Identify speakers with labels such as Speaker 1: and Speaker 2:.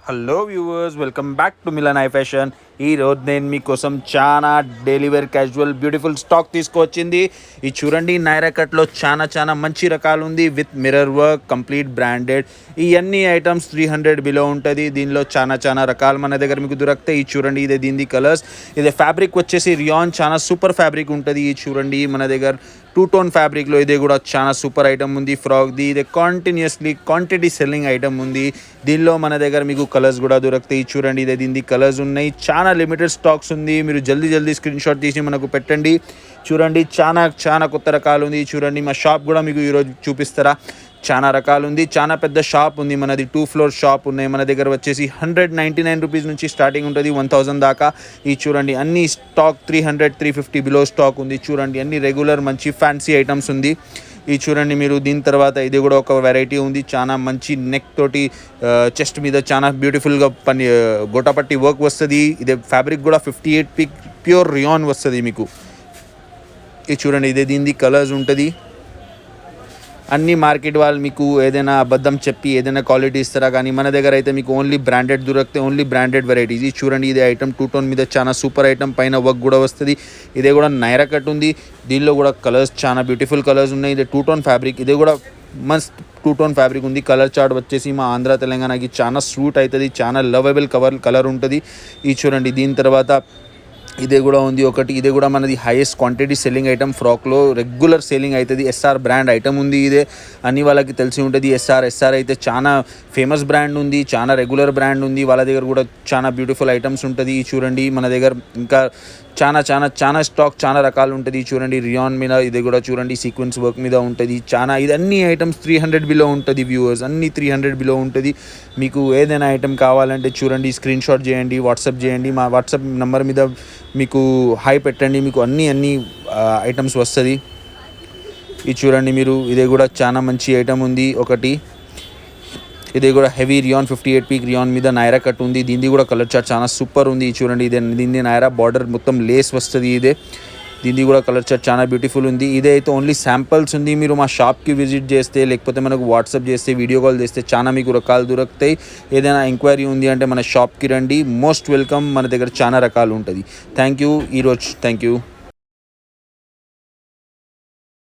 Speaker 1: Hello viewers, welcome back to Milan I fashion. ఈరోజు నేను మీకోసం చాలా daily wear casual beautiful stock తీసుకొచ్చింది. ఇది చూడండి, నైరా కట్లో చాలా మంచి రకాలు ఉంది with mirror work, complete branded. ఈ అన్ని ఐటమ్స్ 300 బిలో ఉంటుంది. దీనిలో చాలా రకాలు మన దగ్గర మీకు దొరుకుతాయి. ఇది చూడండి, ఇదే దీని కలర్స్. ఇదే ఫ్యాబ్రిక్ వచ్చేసి రియాన్, చాలా సూపర్ ఫ్యాబ్రిక్ ఉంటుంది. ఇది చూడండి, మన దగ్గర 2-tone ఫ్యాబ్రిక్లో ఇదే కూడా చాలా సూపర్ ఐటమ్ ఉంది. ఫ్రాక్ది ఇదే కంటిన్యూస్లీ క్వాంటిటీ సెల్లింగ్ ఐటమ్ ఉంది. దీనిలో మన దగ్గర మీకు కలర్స్ కూడా దొరుకుతాయి. చూడండి, ఇదే దీని కలర్స్ ఉన్నాయి. చాలా లిమిటెడ్ స్టాక్స్ ఉంది. మీరు జల్దీ స్క్రీన్ షాట్ తీసి మనకు పెట్టండి. చూడండి, చాలా కొత్త రకాలు ఉంది. చూడండి, మా షాప్ కూడా మీకు ఈరోజు చూపిస్తారా. చాలా రకాలు ఉంది. చాలా పెద్ద షాప్ ఉంది మనది. 2 floor షాప్ ఉన్నాయి. మన దగ్గర వచ్చేసి 199 రూపీస్ నుంచి స్టార్టింగ్ ఉంటుంది, 1000 దాకా. ఈ చూడండి, అన్ని స్టాక్ 300-350 బిలో స్టాక్ ఉంది. చూడండి, అన్ని రెగ్యులర్ మంచి ఫ్యాన్సీ ఐటమ్స్ ఉంది. ఇది చూడండి మీరు. దీని తర్వాత ఇది కూడా ఒక వెరైటీ ఉంది. చాలా మంచి నెక్ తోటి చెస్ట్ మీద చాలా బ్యూటిఫుల్గా గోటాపట్టి వర్క్ వస్తుంది. ఇదే ఫ్యాబ్రిక్ కూడా 58 పీక్ ప్యూర్ రియాన్ వస్తుంది మీకు. ఇది చూడండి, ఇదే దీని కలర్స్ ఉంటుంది. అన్ని మార్కెట్ వాళ్ళు మీకు ఏదైనా అబద్ధం చెప్పి ఏదైనా క్వాలిటీ ఇస్తారా, కానీ మన దగ్గర అయితే మీకు ఓన్లీ బ్రాండెడ్ దొరికితే ఓన్లీ బ్రాండెడ్ వెరైటీస్. ఇది చూడండి, ఇదే ఐటమ్ 2-tone మీద చాలా సూపర్ ఐటమ్, పైన వర్క్ కూడా వస్తుంది. ఇదే కూడా నైరా కట్ ఉంది. దీనిలో కూడా కలర్స్ చాలా బ్యూటిఫుల్ కలర్స్ ఉన్నాయి. ఇదే 2-tone ఫ్యాబ్రిక్. ఇదే కూడా మస్త్ 2-tone ఫ్యాబ్రిక్ ఉంది. కలర్ చార్ట్ వచ్చేసి మా ఆంధ్ర తెలంగాణకి చాలా సూట్ అవుతుంది. చాలా లవబుల్ కలర్ ఉంటుంది. ఇది చూడండి, దీని తర్వాత ఇదే కూడా ఉంది ఒకటి. ఇదే కూడా మనది హైయెస్ట్ క్వాంటిటీ సెల్లింగ్ ఐటమ్, ఫ్రాక్లో రెగ్యులర్ సేలింగ్ అవుతుంది. ఎస్ఆర్ బ్రాండ్ ఐటమ్ ఉంది. ఇదే అన్ని వాళ్ళకి తెలిసి ఉంటుంది. ఎస్ఆర్ అయితే చాలా ఫేమస్ బ్రాండ్ ఉంది, చాలా రెగ్యులర్ బ్రాండ్ ఉంది. వాళ్ళ దగ్గర కూడా చాలా బ్యూటిఫుల్ ఐటమ్స్ ఉంటుంది. చూడండి, మన దగ్గర ఇంకా చాలా స్టాక్, చాలా రకాలు ఉంటుంది. చూడండి, రియాన్ మీద ఇది కూడా చూడండి, సీక్వెన్స్ వర్క్ మీద ఉంటుంది. ఇది అన్ని ఐటమ్స్ 300 బిలో ఉంటుంది వ్యూవర్స్. అన్ని 300 బిలో ఉంటుంది. మీకు ఏదైనా ఐటమ్ కావాలంటే చూడండి, స్క్రీన్ షాట్ చేయండి, వాట్సాప్ చేయండి. మా వాట్సాప్ నెంబర్ మీద మీకు హాయ్ పెట్టండి, మీకు అన్ని ఐటమ్స్ వస్తుంది. ఇది చూడండి మీరు. ఇదే కూడా చాలా మంచి ఐటమ్ ఉంది ఒకటి. ఇదే కూడా హెవీ రియాన్ 58 పీక్ రియాన్ మీద నైరా కట్ ఉంది. దీనిది కూడా కలర్ చార్ట్ చాలా సూపర్ ఉంది. చూడండి, ఇదే దీన్ని నైరా బార్డర్ మొత్తం లేస్ వస్తుంది. ఇదే దీనిది కూడా కలర్ చార్ట్ చాలా బ్యూటిఫుల్ ఉంది. ఇదే అయితే ఓన్లీ శాంపుల్స్ ఉంది. మీరు మా షాప్కి విజిట్ చేస్తే, లేకపోతే మనకు వాట్సాప్ చేస్తే, వీడియో కాల్ చేస్తే చాలా మీకు రకాలు దొరుకుతాయి. ఏదైనా ఎంక్వైరీ ఉంది అంటే మన షాప్కి రండి. Most welcome. మన దగ్గర చాలా రకాలు ఉంటుంది. Thank you.